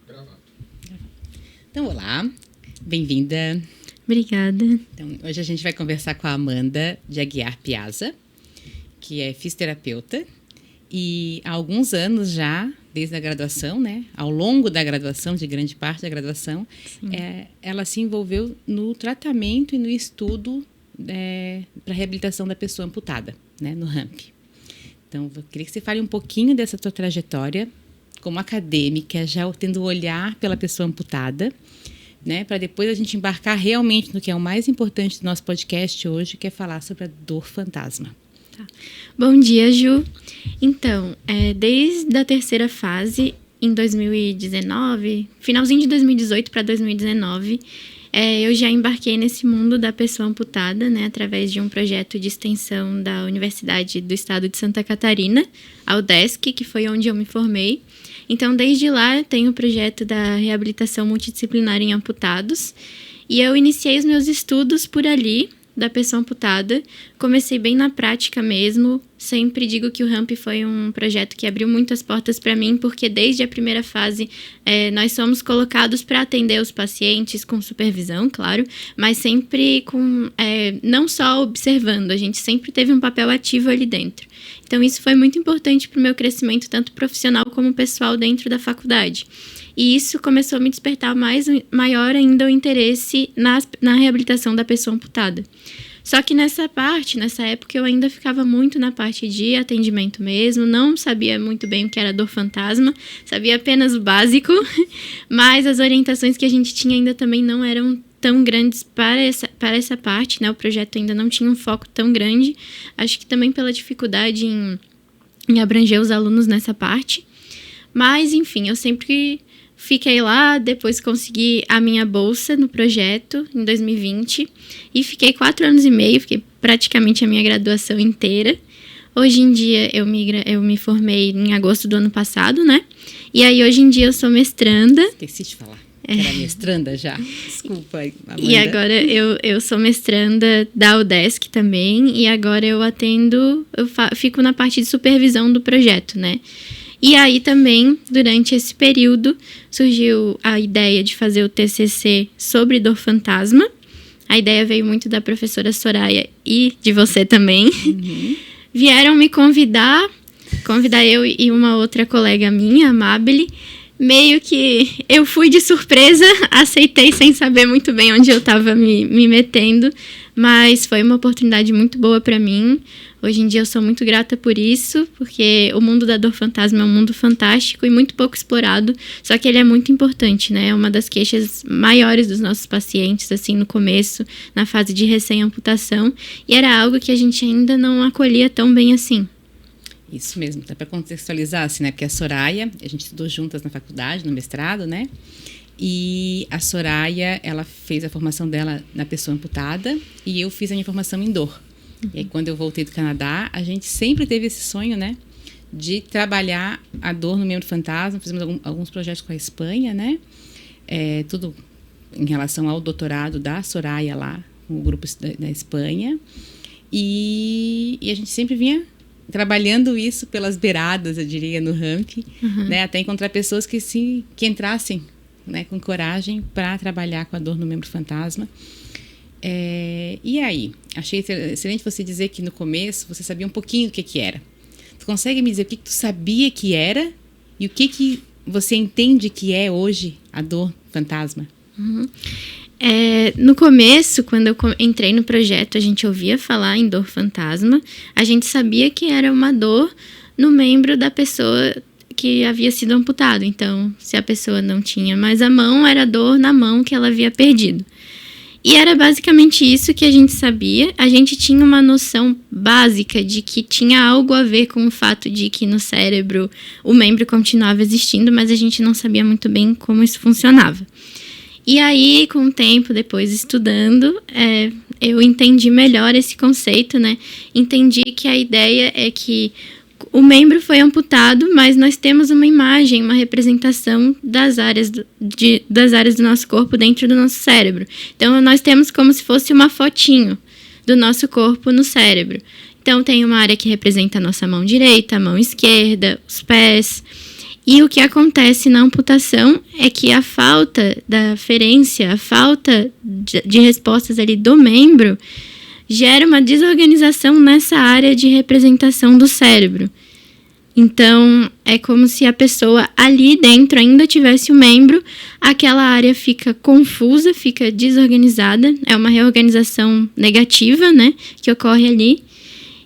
Gravado. Então, olá, bem-vinda. Obrigada. Então, hoje a gente vai conversar com a Amanda de Aguiar Piazza, que é fisioterapeuta e há alguns anos já, desde a graduação, né, ao longo da graduação, de grande parte da graduação, ela se envolveu no tratamento e no estudo para a reabilitação da pessoa amputada, né, no RAMP. Então, eu queria que você fale um pouquinho dessa tua trajetória como acadêmica, já tendo olhar pela pessoa amputada, né, para depois a gente embarcar realmente no que é o mais importante do nosso podcast hoje, que é falar sobre a dor fantasma. Tá. Bom dia, Ju. Então, desde a terceira fase, em 2019, finalzinho de 2018 para 2019, eu já embarquei nesse mundo da pessoa amputada, né, através de um projeto de extensão da Universidade do Estado de Santa Catarina, a UDESC, que foi onde eu me formei. Então, desde lá, eu tenho o projeto da reabilitação multidisciplinar em amputados e eu iniciei os meus estudos por ali, da pessoa amputada. Comecei bem na prática mesmo. Sempre digo que o RAMP foi um projeto que abriu muitas portas para mim, porque desde a primeira fase nós somos colocados para atender os pacientes com supervisão, claro, mas sempre com não só observando, a gente sempre teve um papel ativo ali dentro. Então isso foi muito importante para o meu crescimento, tanto profissional como pessoal dentro da faculdade. E isso começou a me despertar maior ainda o interesse na reabilitação da pessoa amputada. Só que nessa época, eu ainda ficava muito na parte de atendimento mesmo, não sabia muito bem o que era dor fantasma, sabia apenas o básico, mas as orientações que a gente tinha ainda também não eram tão grandes para essa parte, né? O projeto ainda não tinha um foco tão grande, acho que também pela dificuldade em abranger os alunos nessa parte. Mas, enfim, eu sempre fiquei lá, depois consegui a minha bolsa no projeto, em 2020, e fiquei 4 anos e meio, fiquei praticamente a minha graduação inteira. Hoje em dia, eu me formei em agosto do ano passado, né? E aí, hoje em dia, eu sou mestranda. Esqueci de falar, era mestranda já. Desculpa, Amanda. E agora, eu sou mestranda da UDESC também, e agora eu fico na parte de supervisão do projeto, né? E aí também, durante esse período, surgiu a ideia de fazer o TCC sobre dor fantasma. A ideia veio muito da professora Soraya e de você também. Uhum. Vieram me convidar eu e uma outra colega minha, a Mabile. Meio que eu fui de surpresa, aceitei sem saber muito bem onde eu estava me metendo, mas foi uma oportunidade muito boa para mim. Hoje em dia eu sou muito grata por isso, porque o mundo da dor fantasma é um mundo fantástico e muito pouco explorado, só que ele é muito importante, né? É uma das queixas maiores dos nossos pacientes, assim, no começo, na fase de recém-amputação, e era algo que a gente ainda não acolhia tão bem assim. Isso mesmo, até para contextualizar, assim, né? Porque a Soraya, a gente estudou juntas na faculdade, no mestrado, né? E a Soraya, ela fez a formação dela na pessoa amputada e eu fiz a minha formação em dor. E aí, quando eu voltei do Canadá, a gente sempre teve esse sonho, né? De trabalhar a dor no membro fantasma. Fizemos alguns projetos com a Espanha, né? Tudo em relação ao doutorado da Soraya lá, com o grupo da Espanha. E a gente sempre vinha trabalhando isso pelas beiradas, eu diria, no RAMP, né? Até encontrar pessoas que entrassem, né, com coragem para trabalhar com a dor no membro fantasma. E aí, achei excelente você dizer que no começo você sabia um pouquinho do que era. Tu consegue me dizer o que tu sabia que era e o que você entende que é hoje a dor fantasma? Uhum. No começo, quando eu entrei no projeto, a gente ouvia falar em dor fantasma. A gente sabia que era uma dor no membro da pessoa que havia sido amputado. Então, se a pessoa não tinha mais a mão, era dor na mão que ela havia perdido. E era basicamente isso que a gente sabia. A gente tinha uma noção básica de que tinha algo a ver com o fato de que no cérebro o membro continuava existindo, mas a gente não sabia muito bem como isso funcionava. E aí, com o tempo, depois estudando, eu entendi melhor esse conceito, né? Entendi que a ideia é que o membro foi amputado, mas nós temos uma imagem, uma representação das áreas do nosso corpo dentro do nosso cérebro. Então, nós temos como se fosse uma fotinho do nosso corpo no cérebro. Então, tem uma área que representa a nossa mão direita, a mão esquerda, os pés. E o que acontece na amputação é que a falta da aferência, a falta de respostas ali do membro, gera uma desorganização nessa área de representação do cérebro. Então, é como se a pessoa ali dentro ainda tivesse o membro, aquela área fica confusa, fica desorganizada, é uma reorganização negativa, né, que ocorre ali.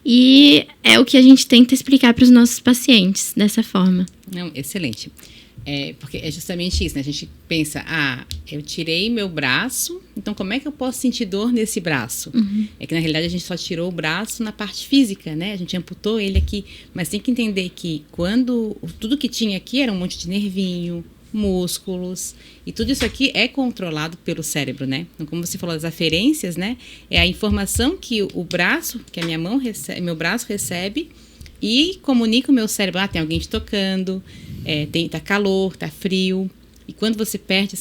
E é o que a gente tenta explicar para os nossos pacientes, dessa forma. Não, excelente. Porque é justamente isso, né? A gente pensa, eu tirei meu braço, então como é que eu posso sentir dor nesse braço? Uhum. É que na realidade a gente só tirou o braço na parte física, né? A gente amputou ele aqui, mas tem que entender que tudo que tinha aqui era um monte de nervinho, músculos, e tudo isso aqui é controlado pelo cérebro, né? Então, como você falou, as aferências, né? É a informação que o braço, que a minha mão recebe, meu braço recebe e comunica o meu cérebro, tem alguém te tocando, tá calor, tá frio. E quando você perde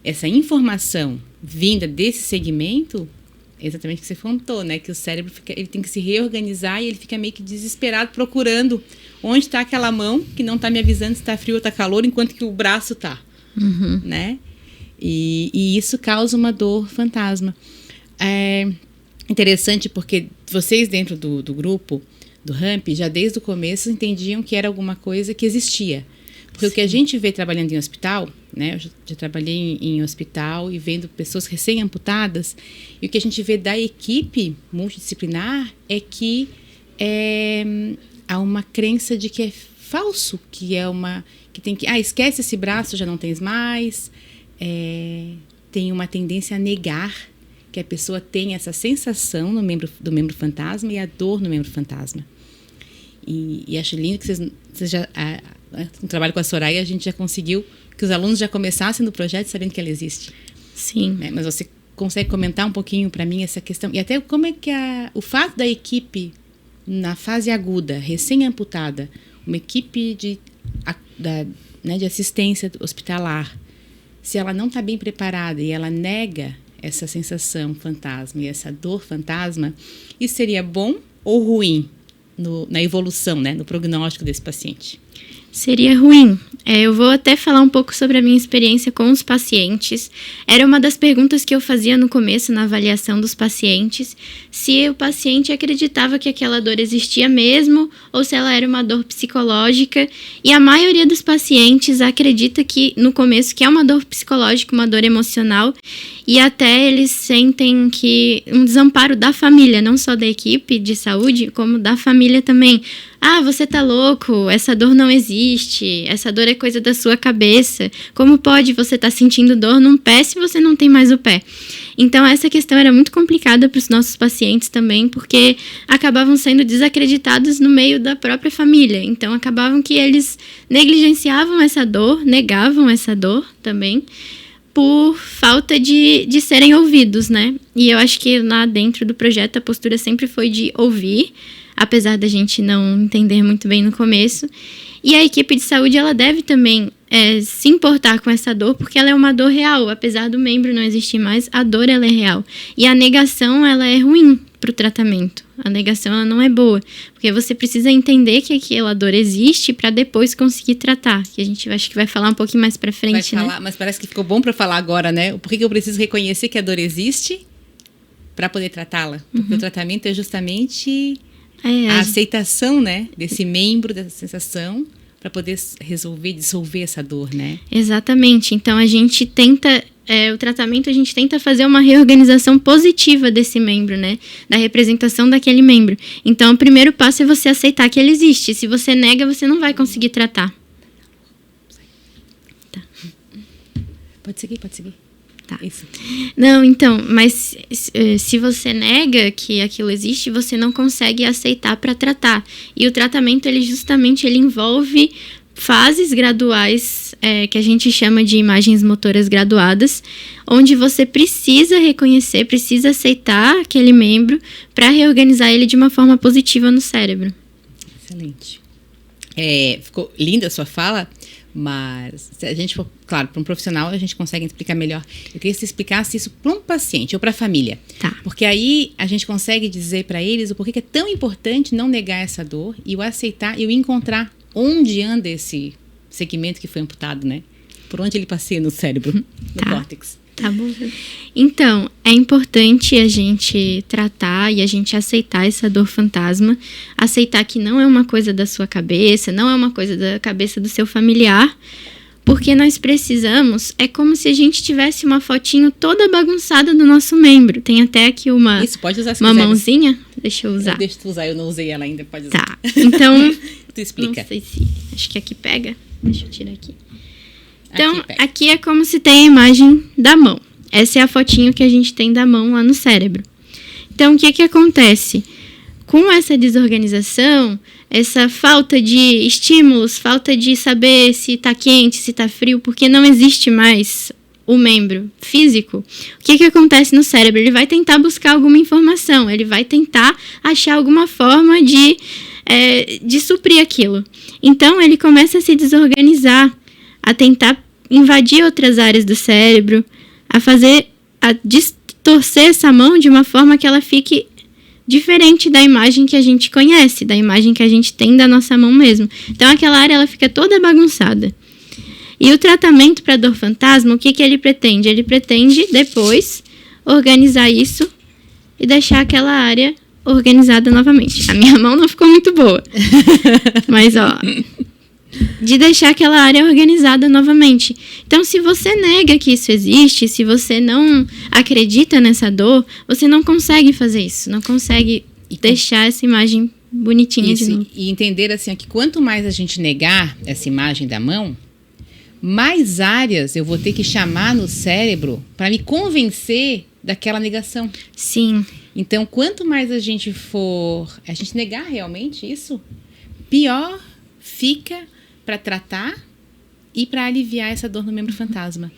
essa informação vinda desse segmento, é exatamente o que você contou, né? Que o cérebro ele tem que se reorganizar e ele fica meio que desesperado procurando onde está aquela mão que não está me avisando se está frio ou está calor, enquanto que o braço está, né? E isso causa uma dor fantasma. É interessante porque vocês dentro do grupo, do RAMP, já desde o começo entendiam que era alguma coisa que existia. Porque Sim. O que a gente vê trabalhando em hospital, né? Eu já trabalhei em hospital e vendo pessoas recém-amputadas, e o que a gente vê da equipe multidisciplinar é que há uma crença de que é falso, que tem que, esquece esse braço, já não tens mais, tem uma tendência a negar que a pessoa tem essa sensação do membro fantasma e a dor no membro fantasma. E acho lindo que vocês já, no trabalho com a Soraya, a gente já conseguiu que os alunos já começassem no projeto sabendo que ela existe. Sim. Né? Mas você consegue comentar um pouquinho para mim essa questão? E até como é que o fato da equipe, na fase aguda, recém-amputada, uma equipe de assistência hospitalar, se ela não está bem preparada e ela nega essa sensação fantasma e essa dor fantasma, isso seria bom ou ruim na evolução, né, no prognóstico desse paciente? Seria ruim. Eu vou até falar um pouco sobre a minha experiência com os pacientes. Era uma das perguntas que eu fazia no começo, na avaliação dos pacientes, se o paciente acreditava que aquela dor existia mesmo ou se ela era uma dor psicológica. E a maioria dos pacientes acredita que, no começo, que é uma dor psicológica, uma dor emocional, e até eles sentem que um desamparo da família, não só da equipe de saúde, como da família também. Você tá louco, essa dor não existe, essa dor é coisa da sua cabeça. Como pode você estar sentindo dor num pé se você não tem mais o pé? Então, essa questão era muito complicada para os nossos pacientes também, porque acabavam sendo desacreditados no meio da própria família. Então, acabavam que eles negligenciavam essa dor, negavam essa dor também, por falta de serem ouvidos, né? E eu acho que lá dentro do projeto a postura sempre foi de ouvir, apesar da gente não entender muito bem no começo. E a equipe de saúde, ela deve também se importar com essa dor, porque ela é uma dor real. Apesar do membro não existir mais, a dor, ela é real. E a negação, ela é ruim para o tratamento. A negação, ela não é boa, porque você precisa entender que aquela dor existe para depois conseguir tratar. Que a gente acho que vai falar um pouquinho mais para frente, né? Mas parece que ficou bom para falar agora, né? Por que eu preciso reconhecer que a dor existe para poder tratá-la? Porque o tratamento é justamente a aceitação, né, desse membro, dessa sensação, para poder dissolver essa dor, né? Exatamente. Então, a gente tenta, o tratamento, a gente tenta fazer uma reorganização positiva desse membro, né? Da representação daquele membro. Então, o primeiro passo é você aceitar que ele existe. Se você nega, você não vai conseguir tratar. Tá. Pode seguir. Tá. Isso. Não, então, mas se você nega que aquilo existe, você não consegue aceitar para tratar. E o tratamento, ele envolve fases graduais, que a gente chama de imagens motoras graduadas, onde você precisa reconhecer, precisa aceitar aquele membro para reorganizar ele de uma forma positiva no cérebro. Excelente. Ficou linda a sua fala, mas se a gente for, claro, para um profissional a gente consegue explicar melhor. Eu queria que você explicasse isso para um paciente ou para a família. Tá. Porque aí a gente consegue dizer para eles o porquê que é tão importante não negar essa dor e o aceitar e o encontrar onde anda esse segmento que foi amputado, né? Por onde ele passeia no cérebro, no córtex. Tá bom. Então, é importante a gente tratar e a gente aceitar essa dor fantasma, aceitar que não é uma coisa da sua cabeça, não é uma coisa da cabeça do seu familiar, porque nós precisamos, é como se a gente tivesse uma fotinho toda bagunçada do nosso membro. Tem até aqui uma, Isso, pode usar se uma quiser. mãozinha, deixa eu usar. Deixa tu usar, eu não usei ela ainda, pode usar. Tá, então, Tu explica. não sei se, acho que aqui pega, deixa eu tirar aqui. Então, Aqui, aqui é como se tem a imagem da mão. Essa é a fotinho que a gente tem da mão lá no cérebro. Então, o que acontece? Com essa desorganização, essa falta de estímulos, falta de saber se está quente, se está frio, porque não existe mais o membro físico, o que acontece no cérebro? Ele vai tentar buscar alguma informação, ele vai tentar achar alguma forma de suprir aquilo. Então, ele começa a se desorganizar, a tentar invadir outras áreas do cérebro, a distorcer essa mão de uma forma que ela fique diferente da imagem que a gente conhece, da imagem que a gente tem da nossa mão mesmo. Então, aquela área ela fica toda bagunçada. E o tratamento para dor fantasma, o que ele pretende? Ele pretende, depois, organizar isso e deixar aquela área organizada novamente. A minha mão não ficou muito boa. Mas, ó, de deixar aquela área organizada novamente. Então, se você nega que isso existe, se você não acredita nessa dor, você não consegue fazer isso, não consegue deixar essa imagem bonitinha isso, de novo. E entender assim, que quanto mais a gente negar essa imagem da mão, mais áreas eu vou ter que chamar no cérebro para me convencer daquela negação. Sim. Então, quanto mais a gente negar realmente isso, pior fica para tratar e para aliviar essa dor no membro fantasma.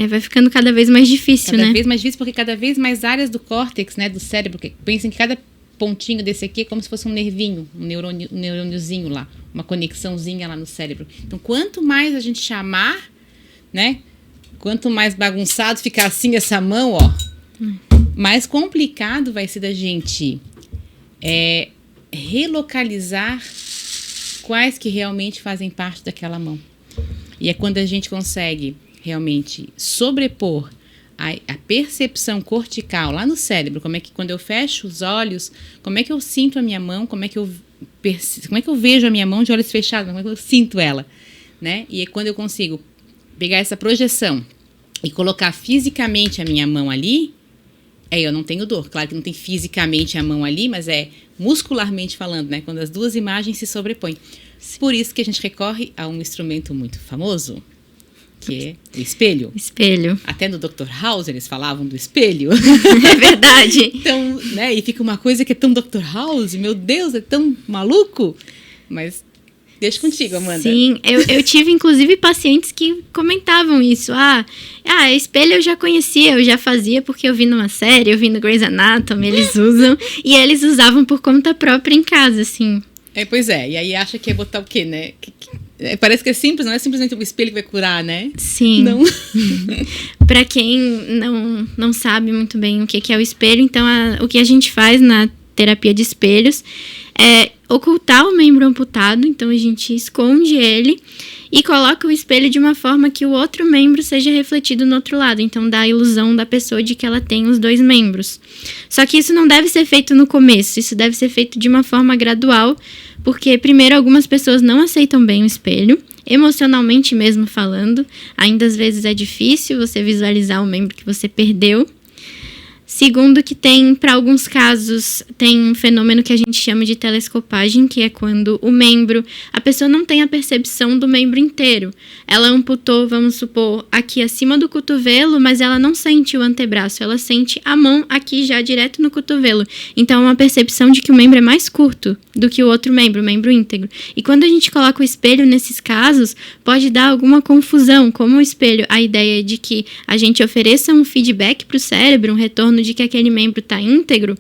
Vai ficando cada vez mais difícil, né? Cada vez mais difícil, porque cada vez mais áreas do córtex, né, do cérebro, pensem que cada pontinho desse aqui é como se fosse um nervinho, um neurôniozinho lá, uma conexãozinha lá no cérebro. Então, quanto mais a gente chamar, né, quanto mais bagunçado ficar assim essa mão, ó, mais complicado vai ser da gente relocalizar quais que realmente fazem parte daquela mão. E é quando a gente consegue realmente sobrepor a percepção cortical lá no cérebro, como é que quando eu fecho os olhos, como é que eu sinto a minha mão, como é que eu vejo a minha mão de olhos fechados, como é que eu sinto ela, né? E é quando eu consigo pegar essa projeção e colocar fisicamente a minha mão ali, eu não tenho dor. Claro que não tem fisicamente a mão ali, mas muscularmente falando, né? Quando as duas imagens se sobrepõem. Por isso que a gente recorre a um instrumento muito famoso, que é o espelho. Espelho. Até no Dr. House eles falavam do espelho. É verdade. Então, né? E fica uma coisa que é tão Dr. House, meu Deus, é tão maluco. Mas deixa contigo, Amanda. Sim, eu tive inclusive pacientes que comentavam isso. Espelho eu já conhecia, eu já fazia porque eu vi numa série, eu vi no Grey's Anatomy, eles usam. E eles usavam por conta própria em casa, assim. Pois é, e aí acha que é botar o quê, né? Parece que é simples, não é simplesmente o espelho que vai curar, né? Sim. Não. Para quem não sabe muito bem o que é o espelho, então o que a gente faz na terapia de espelhos é ocultar o membro amputado, então a gente esconde ele e coloca o espelho de uma forma que o outro membro seja refletido no outro lado, então dá a ilusão da pessoa de que ela tem os dois membros. Só que isso não deve ser feito no começo, isso deve ser feito de uma forma gradual, porque primeiro algumas pessoas não aceitam bem o espelho, emocionalmente mesmo falando, ainda às vezes é difícil você visualizar o membro que você perdeu. Segundo, que tem, para alguns casos, tem um fenômeno que a gente chama de telescopagem, que é quando a pessoa não tem a percepção do membro inteiro. Ela amputou, vamos supor, aqui acima do cotovelo, mas ela não sente o antebraço, ela sente a mão aqui já direto no cotovelo. Então, é uma percepção de que o membro é mais curto do que o outro membro, o membro íntegro. E quando a gente coloca o espelho nesses casos, pode dar alguma confusão, como o espelho, a ideia de que a gente ofereça um feedback para o cérebro, um retorno de que aquele membro está íntegro,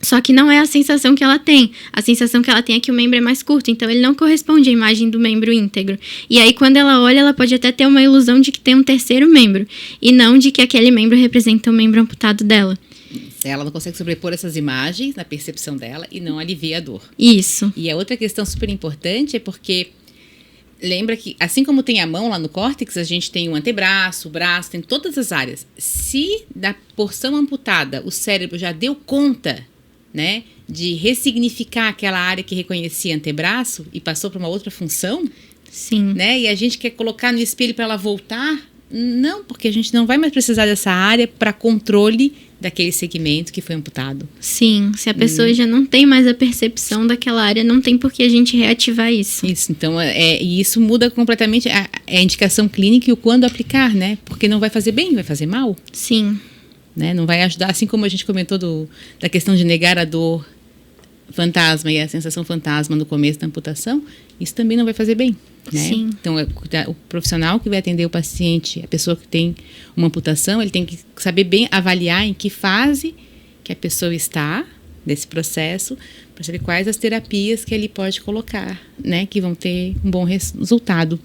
só que não é a sensação que ela tem. A sensação que ela tem é que o membro é mais curto, então ele não corresponde à imagem do membro íntegro. E aí, quando ela olha, ela pode até ter uma ilusão de que tem um terceiro membro, e não de que aquele membro representa o membro amputado dela. Ela não consegue sobrepor essas imagens na percepção dela e não alivia a dor. Isso. E a outra questão super importante é porque lembra que, assim como tem a mão lá no córtex, a gente tem o antebraço, o braço, tem todas as áreas. Se da porção amputada o cérebro já deu conta, né, de ressignificar aquela área que reconhecia antebraço e passou para uma outra função, sim, né, e a gente quer colocar no espelho para ela voltar, não, porque a gente não vai mais precisar dessa área para controle daquele segmento que foi amputado. Sim, se a pessoa já não tem mais a percepção daquela área, não tem por que a gente reativar isso. Isso, então, e isso muda completamente a indicação clínica e o quando aplicar, né? Porque não vai fazer bem, vai fazer mal. Sim. Né? Não vai ajudar, assim como a gente comentou da questão de negar a dor fantasma e a sensação fantasma no começo da amputação, isso também não vai fazer bem. Né? Sim. Então, o profissional que vai atender o paciente, a pessoa que tem uma amputação, ele tem que saber bem avaliar em que fase que a pessoa está desse processo, para saber quais as terapias que ele pode colocar, né, que vão ter um bom resultado.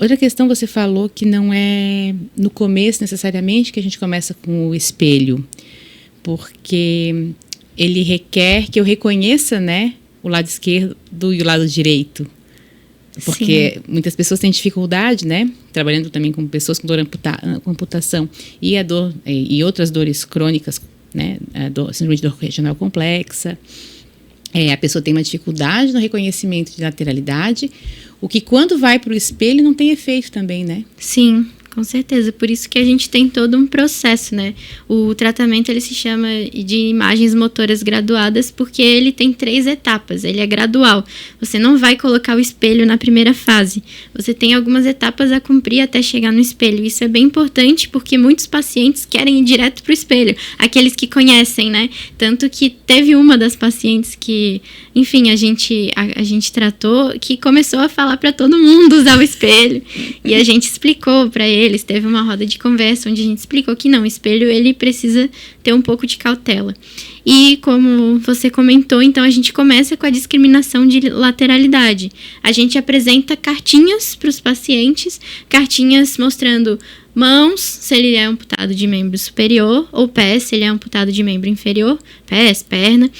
Outra questão, você falou que não é no começo necessariamente que a gente começa com o espelho, porque ele requer que eu reconheça, né, o lado esquerdo e o lado direito. Porque muitas pessoas têm dificuldade, né? Trabalhando também com pessoas com dor com amputação e a dor e outras dores crônicas, né? Síndrome de dor regional complexa. A pessoa tem uma dificuldade no reconhecimento de lateralidade, o que quando vai para o espelho não tem efeito também, né? Sim, com certeza. Por isso que a gente tem todo um processo, né? O tratamento, ele se chama de imagens motoras graduadas porque ele tem 3 etapas, ele é gradual. Você não vai colocar o espelho na primeira fase. Você tem algumas etapas a cumprir até chegar no espelho. Isso é bem importante porque muitos pacientes querem ir direto para o espelho, aqueles que conhecem, né? Tanto que teve uma das pacientes que, enfim, a gente tratou, que começou a falar para todo mundo usar o espelho. E a gente explicou para eles, teve uma roda de conversa onde a gente explicou que não, o espelho ele precisa ter um pouco de cautela. E como você comentou, então a gente começa com a discriminação de lateralidade. A gente apresenta cartinhas para os pacientes, cartinhas mostrando mãos, se ele é amputado de membro superior, ou pés, se ele é amputado de membro inferior, pés, perna.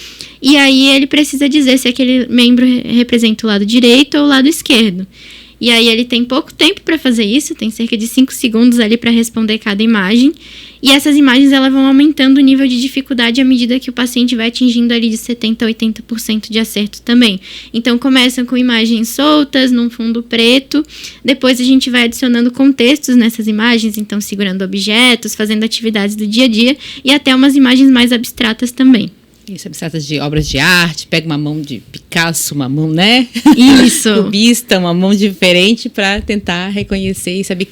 E aí ele precisa dizer se aquele membro representa o lado direito ou o lado esquerdo. E aí ele tem pouco tempo para fazer isso, tem cerca de 5 segundos ali para responder cada imagem. E essas imagens elas vão aumentando o nível de dificuldade à medida que o paciente vai atingindo ali de 70% a 80% de acerto também. Então começam com imagens soltas, num fundo preto. Depois a gente vai adicionando contextos nessas imagens, então segurando objetos, fazendo atividades do dia a dia e até umas imagens mais abstratas também. Isso, abstratas de obras de arte, pega uma mão de Picasso, uma mão, né? Isso. Cubista, uma mão diferente para tentar reconhecer e saber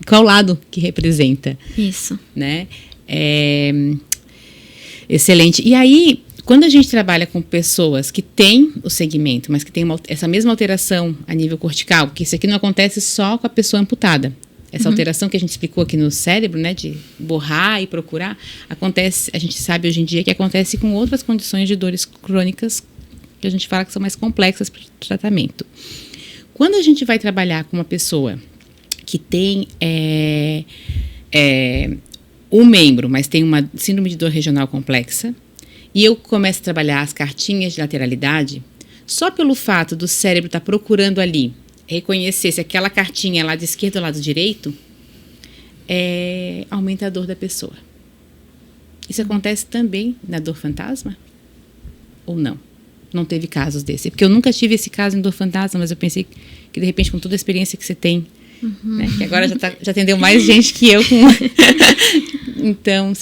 qual lado que representa. Isso. Né? Excelente. E aí, quando a gente trabalha com pessoas que têm o segmento, mas que têm essa mesma alteração a nível cortical, porque isso aqui não acontece só com a pessoa amputada. Essa alteração que a gente explicou aqui no cérebro, né, de borrar e procurar, acontece, a gente sabe hoje em dia que acontece com outras condições de dores crônicas que a gente fala que são mais complexas para o tratamento. Quando a gente vai trabalhar com uma pessoa que tem um membro, mas tem uma síndrome de dor regional complexa, e eu começo a trabalhar as cartinhas de lateralidade, só pelo fato do cérebro estar procurando ali reconhecer se aquela cartinha é lado esquerdo ou lado direito, aumenta a dor da pessoa. Isso acontece também na dor fantasma? Ou não? Não teve casos desse? Porque eu nunca tive esse caso em dor fantasma, mas eu pensei que, de repente, com toda a experiência que você tem, né, que agora já atendeu mais gente que eu. Então,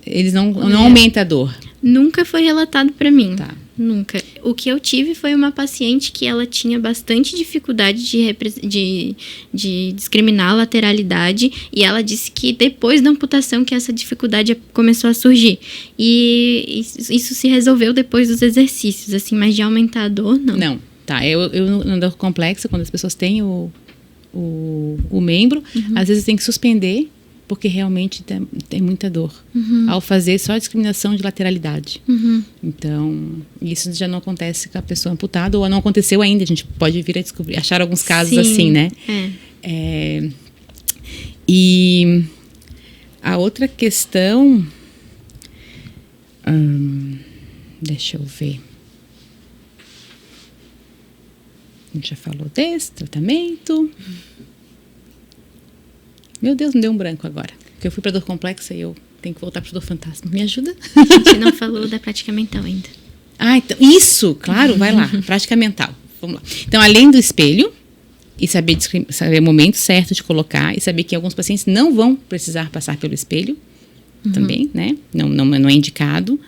eles não aumentam a dor. Nunca foi relatado para mim. Tá. Nunca. O que eu tive foi uma paciente que ela tinha bastante dificuldade de discriminar a lateralidade e ela disse que depois da amputação que essa dificuldade começou a surgir. E isso se resolveu depois dos exercícios, assim, mas de aumentar a dor, não. Não, tá. Eu na dor complexa, quando as pessoas têm o membro, às vezes tem que suspender porque realmente tem muita dor ao fazer só a discriminação de lateralidade. Então, isso já não acontece com a pessoa amputada, ou não aconteceu ainda, a gente pode vir a descobrir, achar alguns casos assim, né? E a outra questão Deixa eu ver. A gente já falou desse tratamento. Meu Deus, me deu um branco agora. Porque eu fui para dor complexa e eu tenho que voltar para dor fantasma. Me ajuda? A gente não falou da prática mental ainda. Então, isso, claro, vai lá. Prática mental. Vamos lá. Então, além do espelho, e saber o momento certo de colocar, e saber que alguns pacientes não vão precisar passar pelo espelho, também, né? Não é indicado.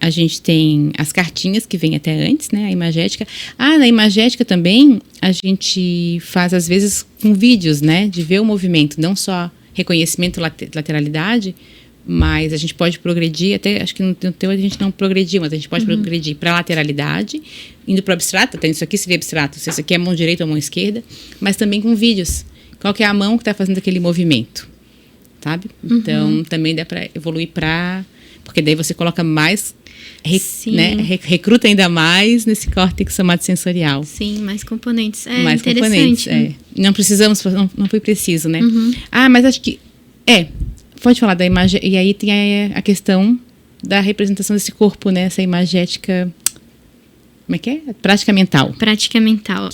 A gente tem as cartinhas que vêm até antes, né? A imagética. Na imagética também, a gente faz, às vezes, com vídeos, né? De ver o movimento, não só reconhecimento, lateralidade, mas a gente pode progredir, até acho que no teu a gente não progrediu, mas a gente pode progredir para lateralidade, indo para o abstrato, até isso aqui seria abstrato, se isso aqui é mão direita ou mão esquerda, mas também com vídeos. Qual que é a mão que está fazendo aquele movimento, sabe? Então, também dá para evoluir porque daí você coloca mais, né? Recruta ainda mais nesse córtex somatosensorial. Sim, mais componentes. Mais componentes, né? Não precisamos, não foi preciso, né? Mas acho que, pode falar da imagem, e aí tem a questão da representação desse corpo, né? Essa imagética, como é que é? Prática mental. Prática mental,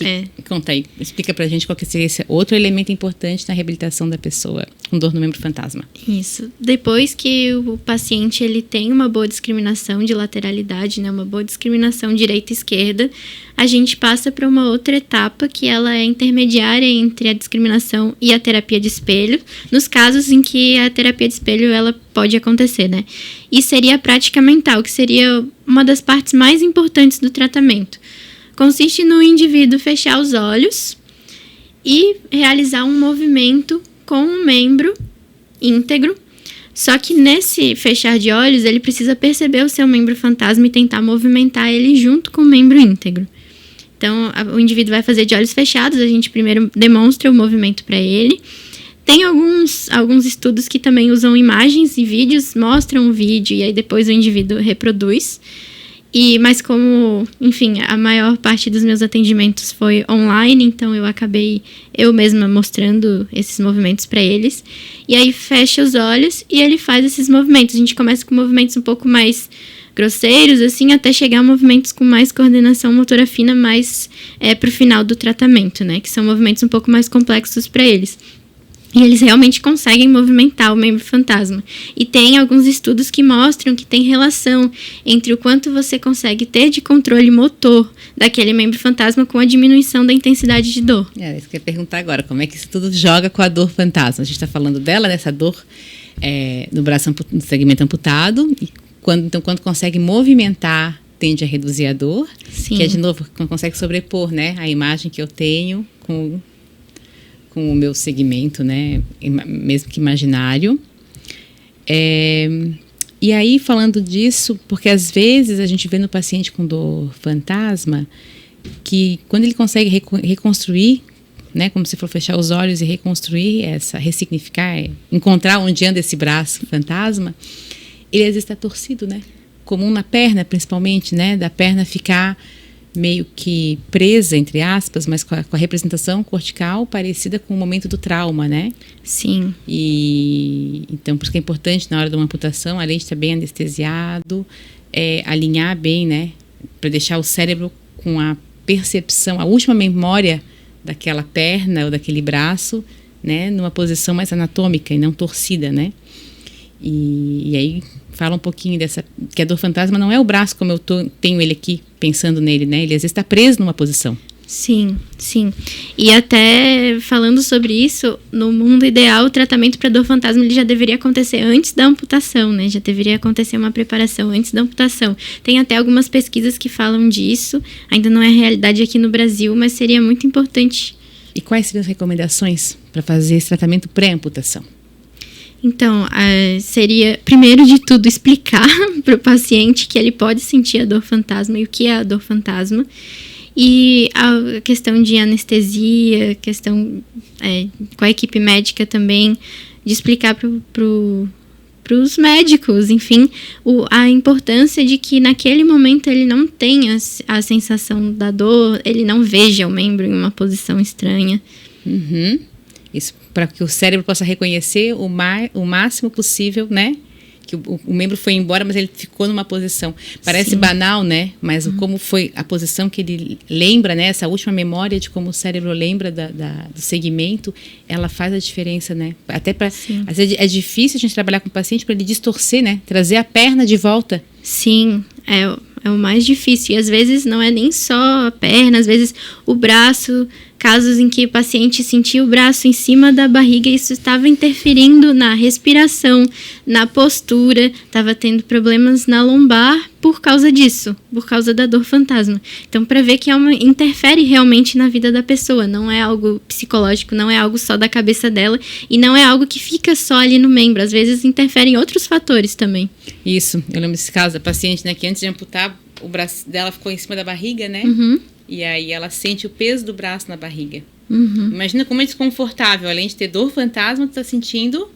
Conta aí, explica pra gente qual que seria esse outro elemento importante na reabilitação da pessoa com dor no membro fantasma. Isso. Depois que o paciente ele tem uma boa discriminação de lateralidade, né? Uma boa discriminação direita e esquerda, a gente passa para uma outra etapa que ela é intermediária entre a discriminação e a terapia de espelho, nos casos em que a terapia de espelho ela pode acontecer, né? E seria a prática mental, que seria uma das partes mais importantes do tratamento. Consiste no indivíduo fechar os olhos e realizar um movimento com um membro íntegro. Só que nesse fechar de olhos, ele precisa perceber o seu membro fantasma e tentar movimentar ele junto com o membro íntegro. Então, o indivíduo vai fazer de olhos fechados, a gente primeiro demonstra o movimento para ele. Tem alguns estudos que também usam imagens e vídeos, mostram o vídeo e aí depois o indivíduo reproduz. Mas como, enfim, a maior parte dos meus atendimentos foi online, então eu acabei eu mesma mostrando esses movimentos para eles. E aí fecha os olhos e ele faz esses movimentos. A gente começa com movimentos um pouco mais grosseiros, assim, até chegar a movimentos com mais coordenação motora fina, mais pro final do tratamento, né? Que são movimentos um pouco mais complexos para eles. E eles realmente conseguem movimentar o membro fantasma. E tem alguns estudos que mostram que tem relação entre o quanto você consegue ter de controle motor daquele membro fantasma com a diminuição da intensidade de dor. Isso que eu ia perguntar agora, como é que isso tudo joga com a dor fantasma? A gente está falando dela, dessa dor no braço, no segmento amputado, e quando consegue movimentar, tende a reduzir a dor. Sim. Que é, de novo, quando consegue sobrepor, né, a imagem que eu tenho com o meu segmento, né, mesmo que imaginário. E aí, falando disso, porque às vezes a gente vê no paciente com dor fantasma que quando ele consegue reconstruir, né, como se for fechar os olhos e reconstruir ressignificar, encontrar onde anda esse braço fantasma, ele às vezes está torcido, né, comum na perna principalmente, né, da perna ficar meio que presa, entre aspas, mas com a representação cortical parecida com o momento do trauma, né? Sim. E então, por isso que é importante na hora de uma amputação, além de estar bem anestesiado, alinhar bem, né? Para deixar o cérebro com a percepção, a última memória daquela perna ou daquele braço, né? Numa posição mais anatômica e não torcida, né? E aí fala um pouquinho que a dor fantasma não é o braço como eu tenho ele aqui, pensando nele, né? Ele às vezes está preso numa posição. Sim, sim. E até falando sobre isso, no mundo ideal, o tratamento para dor fantasma ele já deveria acontecer antes da amputação, né? Já deveria acontecer uma preparação antes da amputação. Tem até algumas pesquisas que falam disso. Ainda não é realidade aqui no Brasil, mas seria muito importante. E quais seriam as recomendações para fazer esse tratamento pré-amputação? Então, seria, primeiro de tudo, explicar para o paciente que ele pode sentir a dor fantasma e o que é a dor fantasma. E a questão de anestesia, questão com a equipe médica também, de explicar para os médicos, enfim, a importância de que naquele momento ele não tenha a sensação da dor, ele não veja o membro em uma posição estranha. Isso para que o cérebro possa reconhecer o máximo possível, né, que o membro foi embora, mas ele ficou numa posição. Parece Sim. banal, né? Mas como foi a posição que ele lembra, né? Essa última memória de como o cérebro lembra do segmento, ela faz a diferença, né? Até para... Às vezes é difícil a gente trabalhar com o paciente para ele distorcer, né? Trazer a perna de volta. Sim, é o mais difícil. E às vezes não é nem só a perna, às vezes o braço, casos em que o paciente sentia o braço em cima da barriga, isso estava interferindo na respiração, na postura, estava tendo problemas na lombar por causa disso, por causa da dor fantasma. Então, para ver que interfere realmente na vida da pessoa, não é algo psicológico, não é algo só da cabeça dela e não é algo que fica só ali no membro, às vezes interfere em outros fatores também. Isso, eu lembro desse caso da paciente, né, que antes de amputar, o braço dela ficou em cima da barriga, né? E aí ela sente o peso do braço na barriga. Imagina como é desconfortável. Além de ter dor fantasma, tu tá sentindo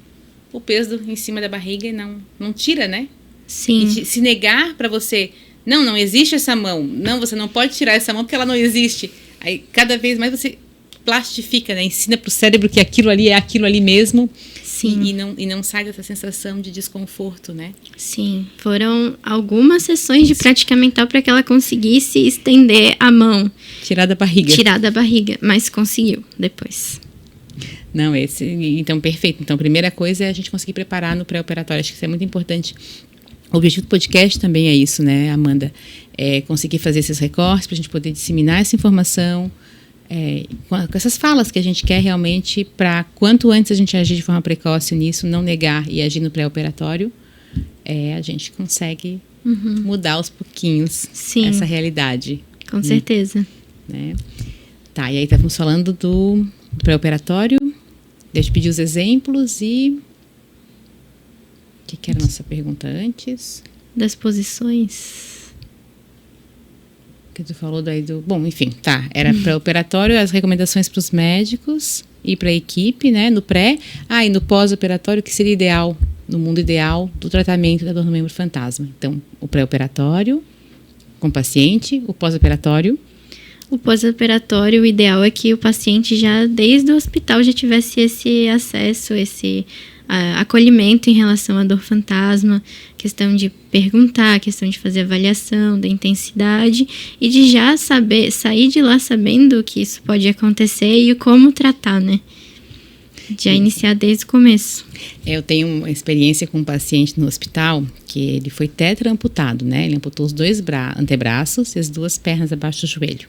o peso em cima da barriga e não tira, né? Sim. E se negar para você, não existe essa mão. Não, você não pode tirar essa mão porque ela não existe. Aí cada vez mais você plastifica, né? Ensina pro cérebro que aquilo ali é aquilo ali mesmo. Sim. E não sai dessa sensação de desconforto, né? Sim, foram algumas sessões de prática mental para que ela conseguisse estender a mão. Tirar da barriga, mas conseguiu depois. Não, então, perfeito. Então, a primeira coisa é a gente conseguir preparar no pré-operatório. Acho que isso é muito importante. O objetivo do podcast também é isso, né, Amanda? É conseguir fazer esses recortes para a gente poder disseminar essa informação, com essas falas que a gente quer realmente, para quanto antes a gente agir de forma precoce nisso, não negar e agir no pré-operatório, a gente consegue mudar aos pouquinhos essa realidade. Com certeza. Né? Tá, e aí estávamos falando do pré-operatório, deixa eu pedir os exemplos e... O que era a nossa pergunta antes? Das posições... que tu falou daí do... Bom, enfim, tá. Era pré-operatório, as recomendações para os médicos e para a equipe, né? No pré. E no pós-operatório, que seria ideal, no mundo ideal do tratamento da dor no membro fantasma. Então, o pré-operatório com o paciente, o pós-operatório. O pós-operatório, o ideal é que o paciente já, desde o hospital, já tivesse esse acesso, esse... acolhimento em relação à dor fantasma, questão de perguntar, questão de fazer avaliação da intensidade e de já sair de lá sabendo que isso pode acontecer e como tratar, né? Já iniciar desde o começo. Eu tenho uma experiência com um paciente no hospital que ele foi tetraamputado, né? Ele amputou os 2 antebraços e as 2 pernas abaixo do joelho.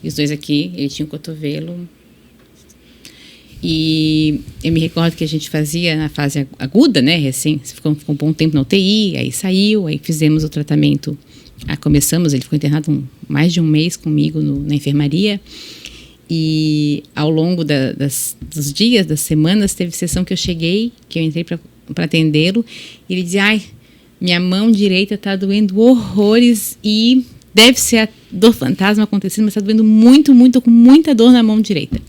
E os 2 aqui, ele tinha um cotovelo... E eu me recordo que a gente fazia na fase aguda, né, recém, ficou um bom tempo na UTI, aí saiu, aí fizemos o tratamento, começamos, ele ficou internado mais de um mês comigo na enfermaria, e ao longo dos dias, das semanas, teve sessão que eu cheguei, que eu entrei para atendê-lo, e ele dizia, minha mão direita está doendo horrores e deve ser a dor fantasma acontecendo, mas está doendo muito, muito, com muita dor na mão direita.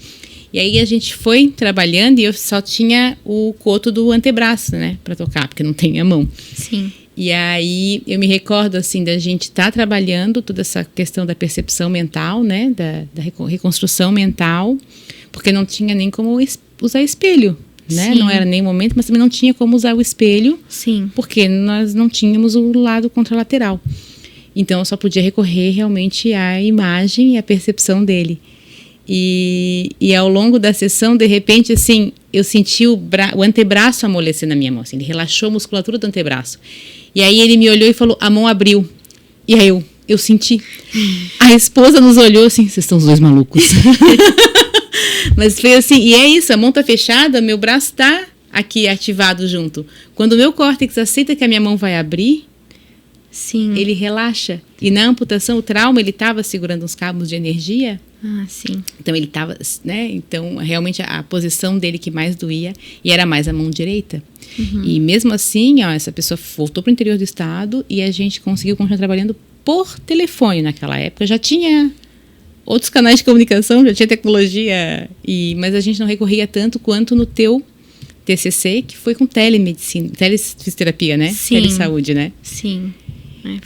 E aí a gente foi trabalhando e eu só tinha o coto do antebraço, né, para tocar, porque não tem a mão. Sim. E aí eu me recordo, assim, da gente estar trabalhando toda essa questão da percepção mental, né, da reconstrução mental, porque não tinha nem como usar espelho, né? Sim. Não era nem o momento, mas também não tinha como usar o espelho. Sim. Porque nós não tínhamos o lado contralateral. Então eu só podia recorrer realmente à imagem e à percepção dele. E ao longo da sessão, de repente, assim, eu senti o antebraço amolecer na minha mão. Assim, ele relaxou a musculatura do antebraço. E aí ele me olhou e falou, a mão abriu. E aí eu senti. A esposa nos olhou assim, vocês estão os 2 malucos. Mas foi assim, e é isso, a mão tá fechada, meu braço tá aqui ativado junto. Quando o meu córtex aceita que a minha mão vai abrir, sim, ele relaxa. E na amputação, o trauma, ele estava segurando uns cabos de energia. Sim. Então ele estava, né? Então realmente a posição dele que mais doía e era mais a mão direita. E mesmo assim, essa pessoa voltou para o interior do estado e a gente conseguiu continuar trabalhando por telefone naquela época. Já tinha outros canais de comunicação, já tinha tecnologia, mas a gente não recorria tanto quanto no teu TCC, que foi com telemedicina, telefisioterapia, né? Sim. Telesaúde, né? Sim.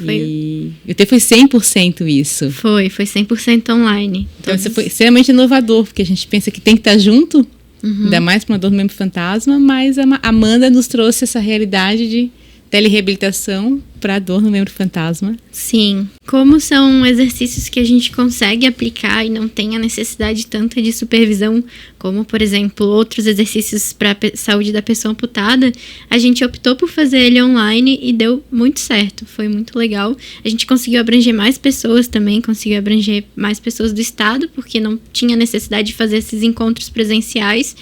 E o teu foi 100% isso. Foi 100% online. Então isso foi extremamente inovador, porque a gente pensa que tem que estar junto, ainda mais para uma dor no membro fantasma, mas a Amanda nos trouxe essa realidade de telereabilitação para dor no membro fantasma. Sim. Como são exercícios que a gente consegue aplicar e não tem a necessidade tanta de supervisão, como, por exemplo, outros exercícios para a saúde da pessoa amputada, a gente optou por fazer ele online e deu muito certo. Foi muito legal. A gente conseguiu abranger mais pessoas também, conseguiu abranger mais pessoas do estado, porque não tinha necessidade de fazer esses encontros presenciais,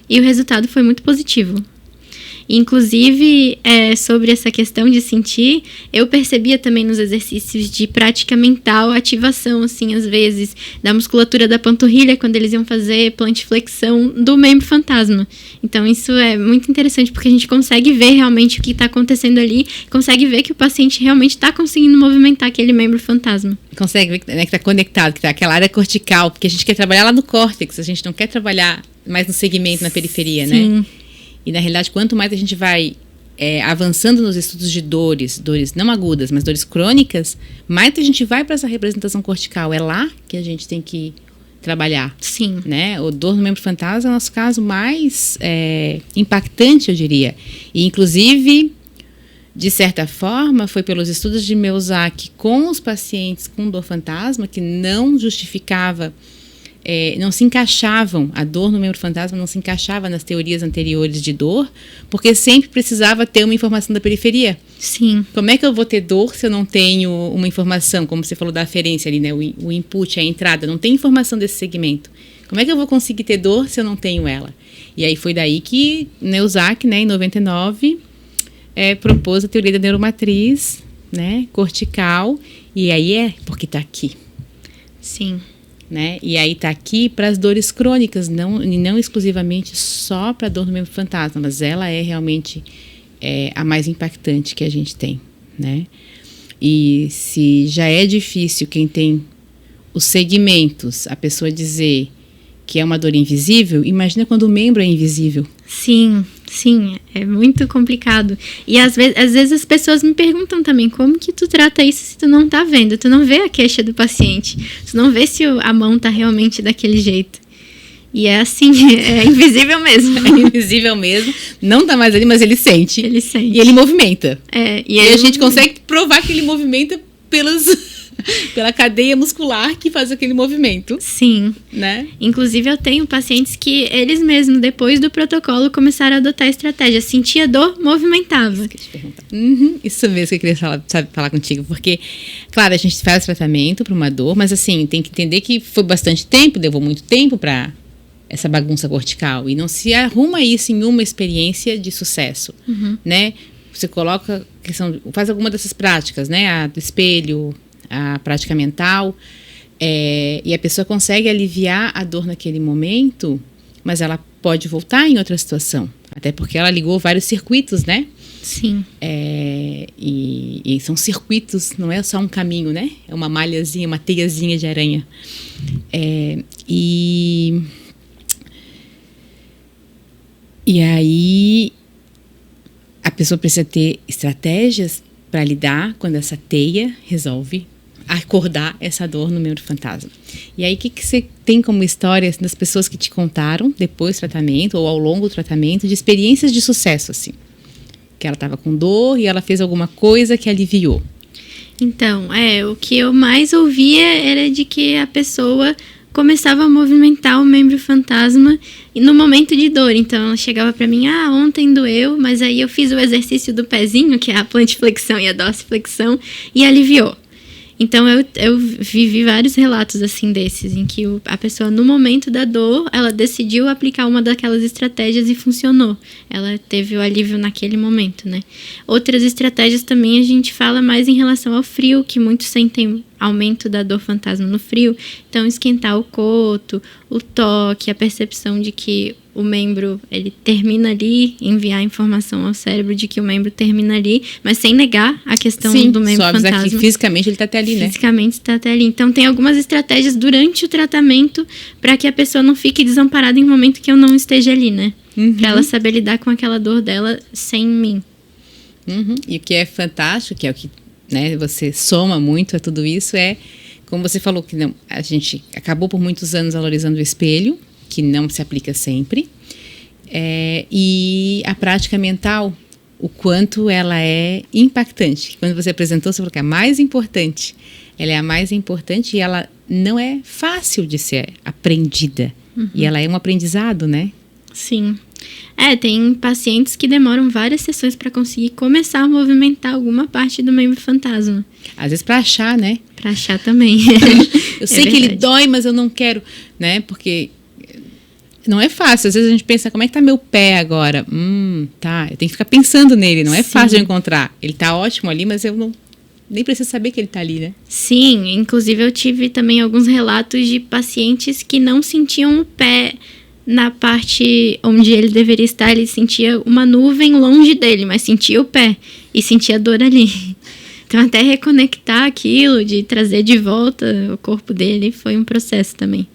e o resultado foi muito positivo. Inclusive, sobre essa questão de sentir, eu percebia também nos exercícios de prática mental, ativação, assim, às vezes, da musculatura da panturrilha, quando eles iam fazer plantiflexão do membro fantasma. Então, isso é muito interessante, porque a gente consegue ver realmente o que está acontecendo ali, consegue ver que o paciente realmente está conseguindo movimentar aquele membro fantasma. Consegue ver que está conectado, que está aquela área cortical, porque a gente quer trabalhar lá no córtex, a gente não quer trabalhar mais no segmento, na periferia, Sim. né? E, na realidade, quanto mais a gente vai avançando nos estudos de dores não agudas, mas dores crônicas, mais a gente vai para essa representação cortical. É lá que a gente tem que trabalhar. Sim. Né? O dor no membro fantasma é o nosso caso mais impactante, eu diria. E, inclusive, de certa forma, foi pelos estudos de Miyazaki com os pacientes com dor fantasma que não justificava, não se encaixavam, a dor no membro fantasma não se encaixava nas teorias anteriores de dor, porque sempre precisava ter uma informação da periferia. Sim. Como é que eu vou ter dor se eu não tenho uma informação, como você falou da aferência ali, né? O input, a entrada, não tem informação desse segmento. Como é que eu vou conseguir ter dor se eu não tenho ela? E aí foi daí que Miyazaki, né, em 99, propôs a teoria da neuromatriz, né, cortical, e aí porque está aqui. Sim. Né? E aí está aqui para as dores crônicas, não exclusivamente só para a dor no membro fantasma, mas ela é realmente a mais impactante que a gente tem, né? E se já é difícil quem tem os segmentos, a pessoa dizer que é uma dor invisível, imagina quando o membro é invisível. Sim, é muito complicado. E às vezes as pessoas me perguntam também, como que tu trata isso se tu não tá vendo? Tu não vê a queixa do paciente, tu não vê se a mão tá realmente daquele jeito. E é assim, é invisível mesmo. É invisível mesmo, não tá mais ali, mas ele sente. Ele sente. E ele movimenta. E a gente consegue provar que ele movimenta pela cadeia muscular que faz aquele movimento. Sim. Né? Inclusive, eu tenho pacientes que eles mesmos, depois do protocolo, começaram a adotar a estratégia. Sentia dor, movimentava. Isso mesmo que eu queria falar contigo. Porque, claro, a gente faz tratamento para uma dor, mas assim, tem que entender que foi bastante tempo, levou muito tempo para essa bagunça cortical. E não se arruma isso em uma experiência de sucesso. Né? Você faz alguma dessas práticas, né? A do espelho, a prática mental, e a pessoa consegue aliviar a dor naquele momento, mas ela pode voltar em outra situação, até porque ela ligou vários circuitos, né? Sim. E são circuitos, não é só um caminho, né? É uma malhazinha, uma teiazinha de aranha. E aí a pessoa precisa ter estratégias para lidar quando essa teia resolve acordar essa dor no membro fantasma. E aí, o que você tem como histórias das pessoas que te contaram depois do tratamento ou ao longo do tratamento de experiências de sucesso, assim? Que ela estava com dor e ela fez alguma coisa que aliviou. Então, o que eu mais ouvia era de que a pessoa começava a movimentar o membro fantasma no momento de dor. Então, ela chegava para mim, ontem doeu, mas aí eu fiz o exercício do pezinho, que é a plantiflexão e a dorsiflexão, e aliviou. Então, eu vivi vários relatos assim desses, em que a pessoa, no momento da dor, ela decidiu aplicar uma daquelas estratégias e funcionou. Ela teve o alívio naquele momento, né? Outras estratégias também a gente fala mais em relação ao frio, que muitos sentem aumento da dor fantasma no frio. Então, esquentar o coto, o toque, a percepção de que o membro, ele termina ali, enviar informação ao cérebro de que o membro termina ali, mas sem negar a questão do membro fantasma. Que fisicamente ele está até ali, né? Fisicamente está até ali. Então, tem algumas estratégias durante o tratamento para que a pessoa não fique desamparada em um momento que eu não esteja ali, né? Para ela saber lidar com aquela dor dela sem mim. E o que é fantástico, que é o que, né, você soma muito a tudo isso, como você falou, que não, a gente acabou por muitos anos valorizando o espelho, que não se aplica sempre, e a prática mental, o quanto ela é impactante. Quando você apresentou, você falou que é a mais importante. Ela é a mais importante e ela não é fácil de ser aprendida. E ela é um aprendizado, né? Sim. Tem pacientes que demoram várias sessões para conseguir começar a movimentar alguma parte do membro fantasma. Às vezes para achar, né? Para achar também. Eu sei que ele dói, mas eu não quero, né? Porque não é fácil. Às vezes a gente pensa, como é que tá meu pé agora? Tá. Eu tenho que ficar pensando nele. Não é fácil de encontrar. Ele tá ótimo ali, mas eu não... Nem preciso saber que ele tá ali, né? Sim. Inclusive, eu tive também alguns relatos de pacientes que não sentiam o pé na parte onde ele deveria estar. Ele sentia uma nuvem longe dele, mas sentia o pé. E sentia dor ali. Então, até reconectar aquilo, de trazer de volta o corpo dele, foi um processo também.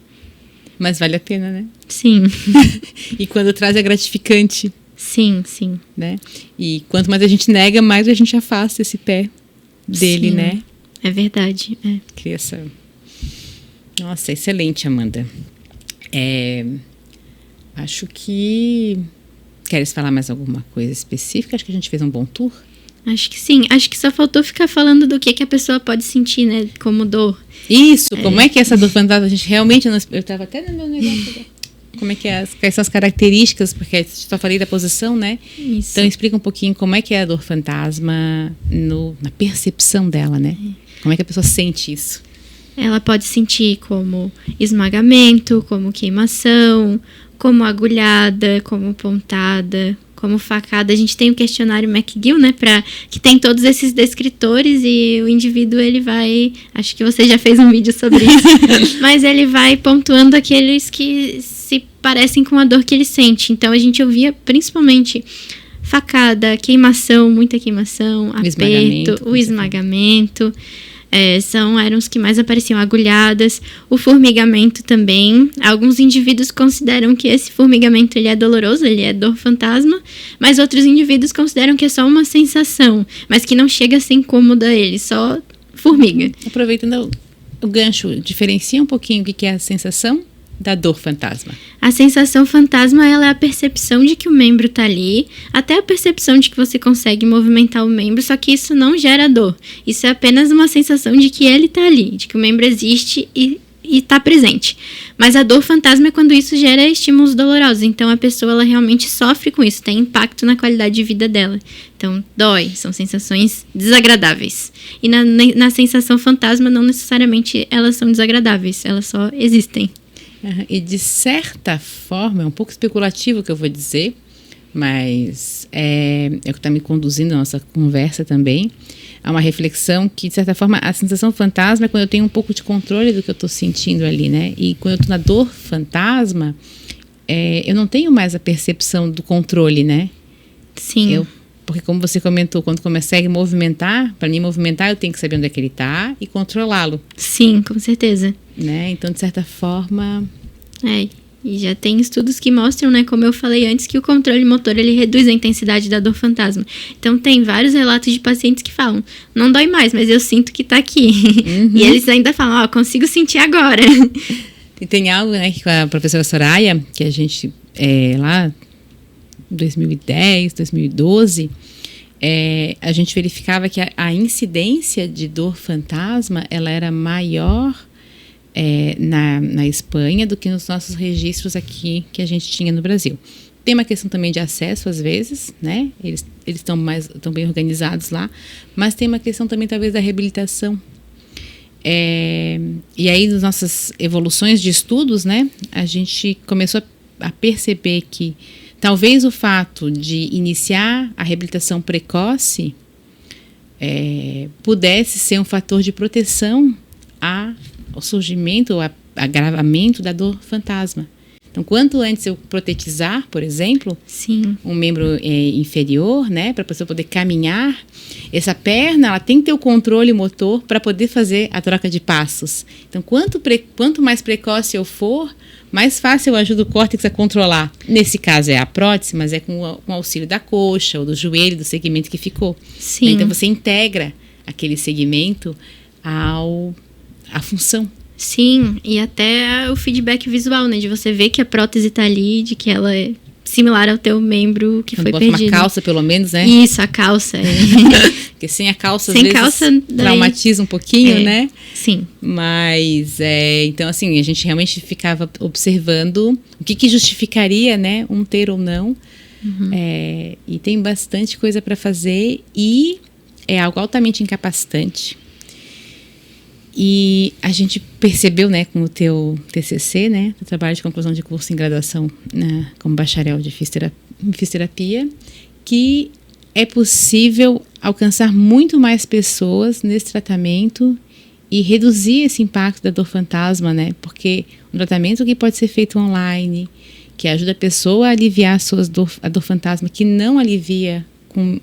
Mas vale a pena, né? Sim. E quando traz é gratificante. Sim, sim. Né? E quanto mais a gente nega, mais a gente afasta esse pé dele, né? É verdade. Cria essa... Nossa, excelente, Amanda. Acho que... Queres falar mais alguma coisa específica? Acho que a gente fez um bom tour. Acho que sim. Acho que só faltou ficar falando do que a pessoa pode sentir, né? Como dor. Isso. Como é que essa dor fantasma, a gente realmente... Eu estava até no meu negócio. Como é que é? Quais são as características? Porque só falei da posição, né? Isso. Então, explica um pouquinho como é que é a dor fantasma na percepção dela, né? Como é que a pessoa sente isso? Ela pode sentir como esmagamento, como queimação, como agulhada, como pontada, como facada. A gente tem o questionário McGill, né, que tem todos esses descritores e o indivíduo, ele vai... Acho que você já fez um vídeo sobre isso. Mas ele vai pontuando aqueles que se parecem com a dor que ele sente. Então, a gente ouvia principalmente facada, queimação, muita queimação, aperto, o esmagamento. Eram os que mais apareciam, agulhadas, o formigamento também. Alguns indivíduos consideram que esse formigamento ele é doloroso, ele é dor fantasma, mas outros indivíduos consideram que é só uma sensação, mas que não chega a ser incômoda a ele, só formiga. Aproveitando o gancho, diferencia um pouquinho o que é a sensação da dor fantasma. A sensação fantasma, ela é a percepção de que o membro está ali, até a percepção de que você consegue movimentar o membro, só que isso não gera dor. Isso é apenas uma sensação de que ele está ali, de que o membro existe e está presente. Mas a dor fantasma é quando isso gera estímulos dolorosos. Então, a pessoa ela realmente sofre com isso, tem impacto na qualidade de vida dela. Então, dói, são sensações desagradáveis. E na sensação fantasma, não necessariamente elas são desagradáveis, elas só existem. E de certa forma, é um pouco especulativo o que eu vou dizer, mas é o que está me conduzindo a nossa conversa também, a uma reflexão que, de certa forma, a sensação fantasma é quando eu tenho um pouco de controle do que eu estou sentindo ali, né? E quando eu estou na dor fantasma, eu não tenho mais a percepção do controle, né? Sim. Porque como você comentou, quando consegue movimentar, para mim movimentar eu tenho que saber onde é que ele está e controlá-lo. Sim, com certeza. Né? Então, de certa forma... E já tem estudos que mostram, né, como eu falei antes, que o controle motor, ele reduz a intensidade da dor fantasma. Então, tem vários relatos de pacientes que falam, não dói mais, mas eu sinto que tá aqui. E eles ainda falam, consigo sentir agora. E tem algo, né, que com a professora Soraya, que a gente, lá... 2010, 2012, a gente verificava que a incidência de dor fantasma ela era maior na Espanha do que nos nossos registros aqui que a gente tinha no Brasil. Tem uma questão também de acesso às vezes, né? Eles estão bem organizados lá, mas tem uma questão também talvez da reabilitação. E aí nas nossas evoluções de estudos, né? A gente começou a perceber que talvez o fato de iniciar a reabilitação precoce pudesse ser um fator de proteção ao surgimento, ao agravamento da dor fantasma. Então, quanto antes eu protetizar, por exemplo, Sim. um membro inferior, né, para a pessoa poder caminhar, essa perna ela tem que ter o controle motor para poder fazer a troca de passos. Então, quanto mais precoce eu for, mais fácil eu ajudo o córtex a controlar. Nesse caso é a prótese, mas é com o auxílio da coxa ou do joelho, do segmento que ficou. Sim. Então você integra aquele segmento à função. Sim, e até o feedback visual, né? De você ver que a prótese tá ali, de que ela similar ao teu membro que Quando foi bota perdido. uma calça, pelo menos, né? Isso, a calça. Porque sem a calça, às Sem vezes, calça, daí- traumatiza um pouquinho, né? Sim. Mas, então, assim, a gente realmente ficava observando o que justificaria, né, um ter ou não. E tem bastante coisa para fazer e é algo altamente incapacitante. E a gente percebeu, né, com o teu TCC, né, do trabalho de conclusão de curso em graduação, né, como bacharel de fisioterapia, que é possível alcançar muito mais pessoas nesse tratamento e reduzir esse impacto da dor fantasma, né, porque um tratamento que pode ser feito online, que ajuda a pessoa a aliviar a dor fantasma, que não alivia com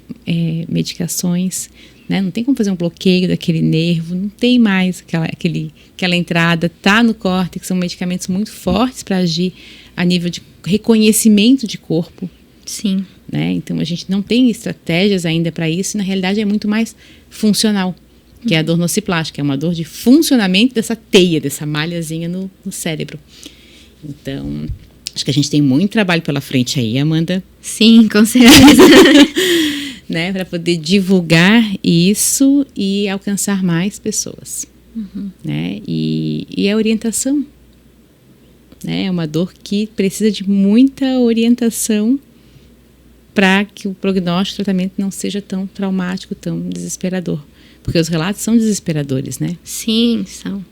medicações, né? Não tem como fazer um bloqueio daquele nervo, não tem mais aquela entrada, tá no córtex, são medicamentos muito fortes para agir a nível de reconhecimento de corpo. Sim. Né? Então a gente não tem estratégias ainda para isso, e na realidade é muito mais funcional, que é a dor nociplástica, é uma dor de funcionamento dessa teia, dessa malhazinha no cérebro. Então, acho que a gente tem muito trabalho pela frente aí, Amanda. Sim, com certeza. Né, para poder divulgar isso e alcançar mais pessoas. Né? E a orientação. Né? É uma dor que precisa de muita orientação para que o prognóstico, o tratamento não seja tão traumático, tão desesperador. Porque os relatos são desesperadores, né? Sim, são.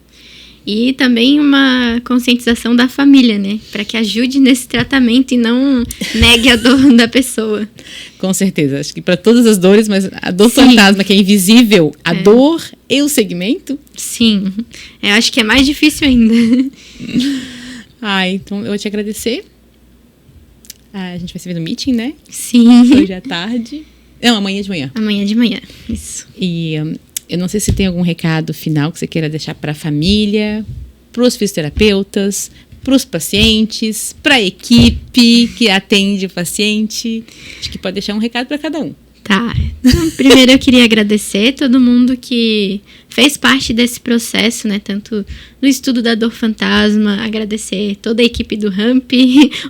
E também uma conscientização da família, né? Para que ajude nesse tratamento e não negue a dor da pessoa. Com certeza. Acho que para todas as dores, mas a dor Sim. fantasma, que é invisível, a dor e o segmento. Sim. Eu acho que é mais difícil ainda. Então eu vou te agradecer. A gente vai se ver no meeting, né? Sim. Hoje à tarde. Não, amanhã de manhã. Amanhã de manhã. Isso. E eu não sei se tem algum recado final que você queira deixar para a família, para os fisioterapeutas, para os pacientes, para a equipe que atende o paciente. Acho que pode deixar um recado para cada um. Tá. Então, primeiro eu queria agradecer todo mundo que fez parte desse processo, né? Tanto no estudo da dor fantasma, agradecer toda a equipe do RAMP,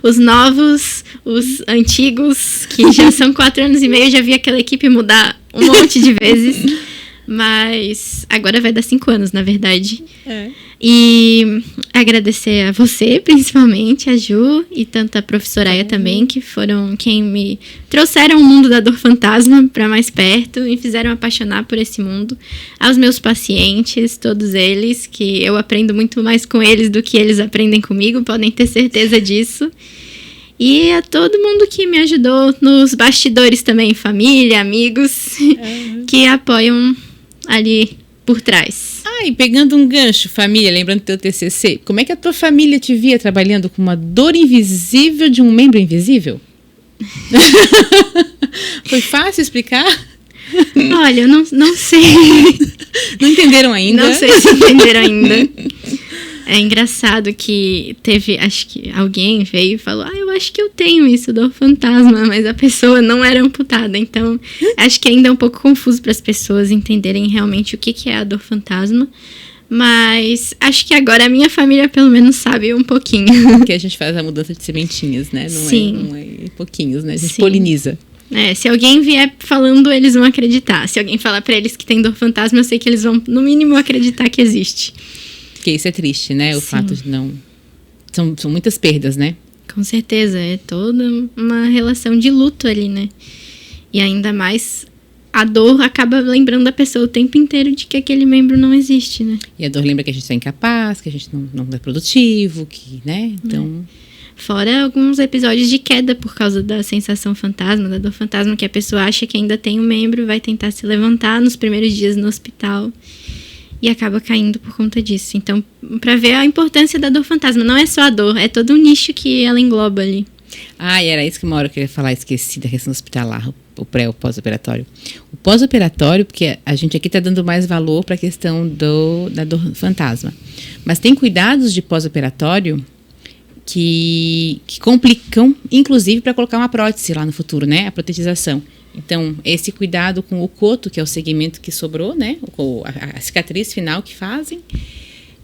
os novos, os antigos, que já são 4 anos e meio, eu já vi aquela equipe mudar um monte de vezes. Mas agora vai dar 5 anos, na verdade. E agradecer a você, principalmente, a Ju e tanto a professora Aya também, que foram quem me trouxeram o mundo da dor fantasma para mais perto e me fizeram apaixonar por esse mundo. Aos meus pacientes, todos eles, que eu aprendo muito mais com eles do que eles aprendem comigo, podem ter certeza disso. E a todo mundo que me ajudou nos bastidores também, família, amigos, que apoiam ali por trás. E pegando um gancho, família, lembrando do teu TCC, como é que a tua família te via trabalhando com uma dor invisível de um membro invisível? Foi fácil explicar? Olha, eu não sei. Não entenderam ainda? Não sei se entenderam ainda. É engraçado que teve, acho que alguém veio e falou, eu acho que eu tenho isso, dor fantasma, mas a pessoa não era amputada, então acho que ainda é um pouco confuso para as pessoas entenderem realmente o que é a dor fantasma, mas acho que agora a minha família pelo menos sabe um pouquinho. Porque a gente faz a mudança de sementinhas, né? Não é pouquinhos, né? A gente poliniza. Se alguém vier falando, eles vão acreditar. Se alguém falar para eles que tem dor fantasma, eu sei que eles vão, no mínimo, acreditar que existe. Porque isso é triste, né? O fato de não... São muitas perdas, né? Com certeza. É toda uma relação de luto ali, né? E ainda mais, a dor acaba lembrando a pessoa o tempo inteiro de que aquele membro não existe, né? E a dor lembra que a gente é incapaz, que a gente não é produtivo, que, né? Então... Fora alguns episódios de queda por causa da sensação fantasma, da dor fantasma, que a pessoa acha que ainda tem um membro, vai tentar se levantar nos primeiros dias no hospital e acaba caindo por conta disso. Então, para ver a importância da dor fantasma, não é só a dor, é todo um nicho que ela engloba ali. E era isso que uma hora eu queria falar, esqueci da questão hospitalar, o pré- ou pós-operatório. O pós-operatório, porque a gente aqui está dando mais valor para a questão da dor fantasma. Mas tem cuidados de pós-operatório que complicam, inclusive, para colocar uma prótese lá no futuro, né? A protetização. Então, esse cuidado com o coto, que é o segmento que sobrou, né? A cicatriz final que fazem.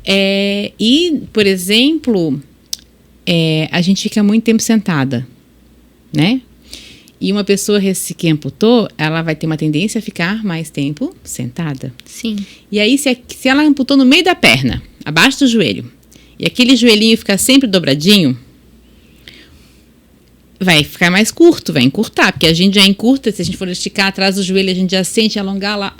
E, por exemplo, a gente fica muito tempo sentada. né? E uma pessoa que amputou, ela vai ter uma tendência a ficar mais tempo sentada. Sim. E aí, se ela amputou no meio da perna, abaixo do joelho, e aquele joelhinho fica sempre dobradinho, vai ficar mais curto, vai encurtar, porque a gente já encurta, se a gente for esticar atrás do joelho, a gente já sente alongar lá,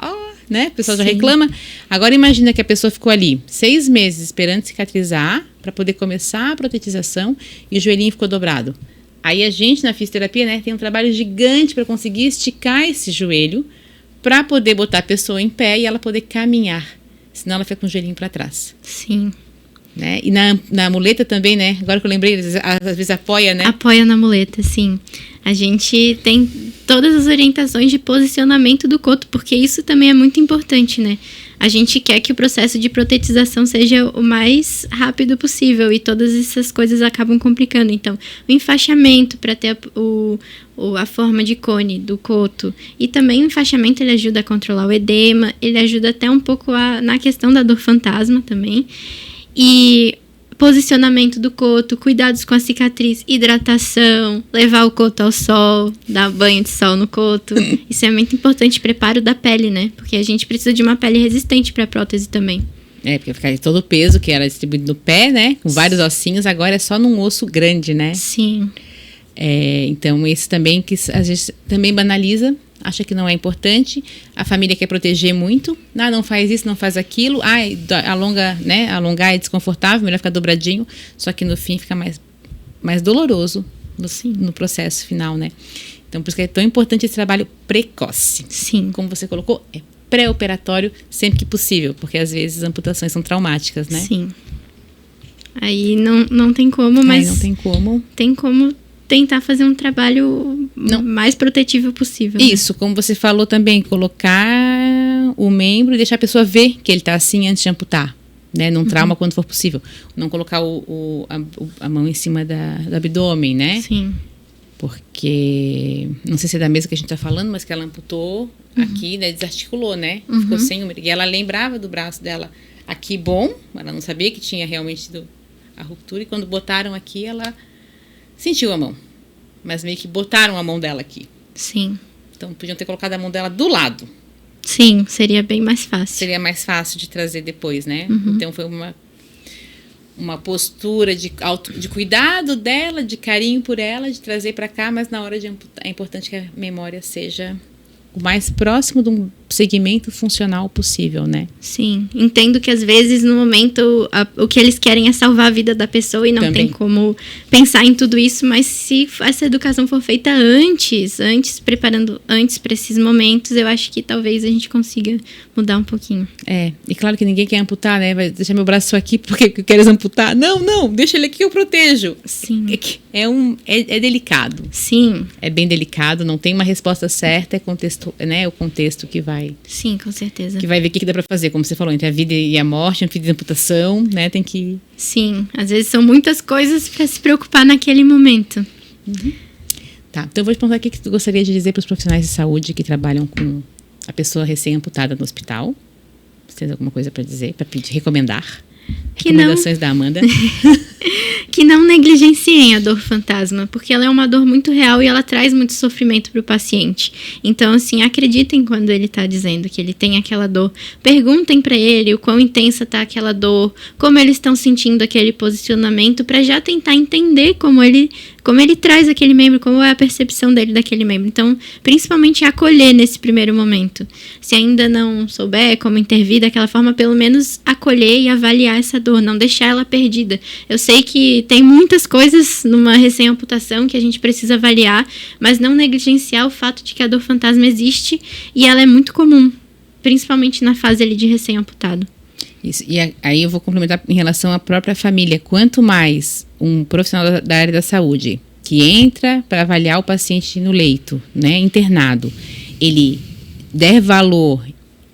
né? O pessoal já reclama. Agora imagina que a pessoa ficou ali 6 meses esperando cicatrizar para poder começar a protetização e o joelhinho ficou dobrado. Aí a gente na fisioterapia, né, tem um trabalho gigante para conseguir esticar esse joelho para poder botar a pessoa em pé e ela poder caminhar, senão ela fica com o joelhinho para trás. Sim. Né? E na muleta também, né? Agora que eu lembrei, às vezes apoia, né? Apoia na muleta, sim. A gente tem todas as orientações de posicionamento do coto, porque isso também é muito importante, né? A gente quer que o processo de protetização seja o mais rápido possível e todas essas coisas acabam complicando. Então, o enfaixamento para ter a forma de cone do coto e também o enfaixamento ele ajuda a controlar o edema, ele ajuda até um pouco na questão da dor fantasma também. E posicionamento do coto, cuidados com a cicatriz, hidratação, levar o coto ao sol, dar banho de sol no coto. Isso é muito importante, preparo da pele, né? Porque a gente precisa de uma pele resistente para a prótese também. Porque ficar todo o peso que era distribuído no pé, né? Com vários ossinhos, agora é só num osso grande, né? Sim. Então, isso também que às vezes também banaliza, acha que não é importante, a família quer proteger muito, não faz isso, não faz aquilo, alonga, né? Alongar é desconfortável, melhor ficar dobradinho, só que no fim fica mais doloroso no processo final, né? Então, por isso que é tão importante esse trabalho precoce. Sim. Como você colocou, é pré-operatório sempre que possível, porque às vezes as amputações são traumáticas, né? Sim. Aí não tem como, mas... Aí não tem como. Tem como tentar fazer um trabalho mais protetivo possível. Isso, né? Como você falou também, colocar o membro e deixar a pessoa ver que ele está assim antes de amputar, né? Num trauma quando for possível. Não colocar a mão em cima do abdômen, né? Sim. Porque, não sei se é da mesma que a gente está falando, mas que ela amputou aqui, né? Desarticulou, né? Ficou sem o... E ela lembrava do braço dela aqui bom, ela não sabia que tinha realmente sido a ruptura, e quando botaram aqui, ela sentiu a mão, mas meio que botaram a mão dela aqui. Sim. Então, podiam ter colocado a mão dela do lado. Sim, seria bem mais fácil. Seria mais fácil de trazer depois, né? Então, foi uma postura de cuidado dela, de carinho por ela, de trazer para cá, mas na hora de amputar, é importante que a memória seja o mais próximo de um segmento funcional possível, né? Sim, entendo que às vezes no momento o que eles querem é salvar a vida da pessoa e não Também. tem como pensar em tudo isso, mas se essa educação for feita antes, preparando antes para esses momentos, eu acho que talvez a gente consiga mudar um pouquinho. E claro que ninguém quer amputar, né? Vai deixar meu braço aqui porque queres amputar? Não, deixa ele aqui que eu protejo. Sim. É delicado. Sim. É bem delicado, não tem uma resposta certa, é o contexto que vai... Sim, com certeza. Que vai ver o que dá pra fazer, como você falou, entre a vida e a morte, entre a vida e a amputação, né? Tem que... Sim, às vezes são muitas coisas para se preocupar naquele momento. Tá, então eu vou te perguntar o que tu gostaria de dizer para os profissionais de saúde que trabalham com a pessoa recém-amputada no hospital. Você tem alguma coisa para dizer, para recomendar? Recomendações da Amanda. Que não negligenciem a dor fantasma, porque ela é uma dor muito real e ela traz muito sofrimento para o paciente. Então, assim, acreditem quando ele está dizendo que ele tem aquela dor. Perguntem para ele o quão intensa está aquela dor, como eles estão sentindo aquele posicionamento, para já tentar entender como ele traz aquele membro, como é a percepção dele daquele membro. Então, principalmente acolher nesse primeiro momento. Se ainda não souber como intervir daquela forma, pelo menos acolher e avaliar essa dor, não deixar ela perdida. Eu sei que tem muitas coisas numa recém-amputação que a gente precisa avaliar, mas não negligenciar o fato de que a dor fantasma existe e ela é muito comum, principalmente na fase ali de recém-amputado. Isso. E aí eu vou complementar em relação à própria família. Quanto mais um profissional da área da saúde que entra para avaliar o paciente no leito, né, internado, ele der valor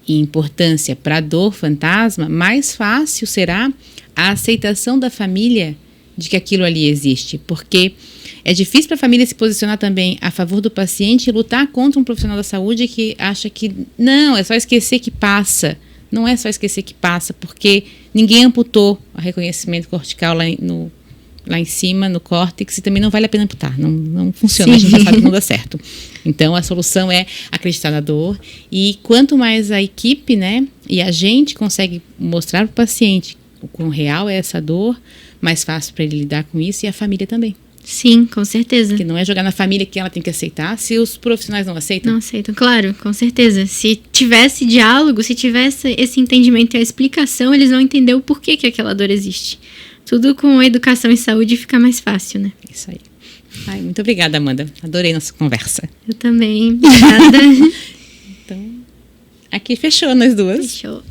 e importância para a dor fantasma, mais fácil será a aceitação da família de que aquilo ali existe. Porque é difícil para a família se posicionar também a favor do paciente e lutar contra um profissional da saúde que acha que não, é só esquecer que passa. Não é só esquecer que passa, porque ninguém amputou o reconhecimento cortical lá lá em cima, no córtex, e também não vale a pena amputar. Não funciona, a gente já sabe que não dá certo. Então, a solução é acreditar na dor. E quanto mais a equipe, né, e a gente consegue mostrar para o paciente o quão real é essa dor, mais fácil para ele lidar com isso, e a família também. Sim, com certeza. Porque não é jogar na família que ela tem que aceitar, se os profissionais não aceitam. Não aceitam, claro, com certeza. Se tivesse diálogo, se tivesse esse entendimento e a explicação, eles vão entender o porquê que aquela dor existe. Tudo com educação e saúde fica mais fácil, né? Isso aí. Ai, muito obrigada, Amanda. Adorei nossa conversa. Eu também. Obrigada. Então, aqui fechou nós duas. Fechou.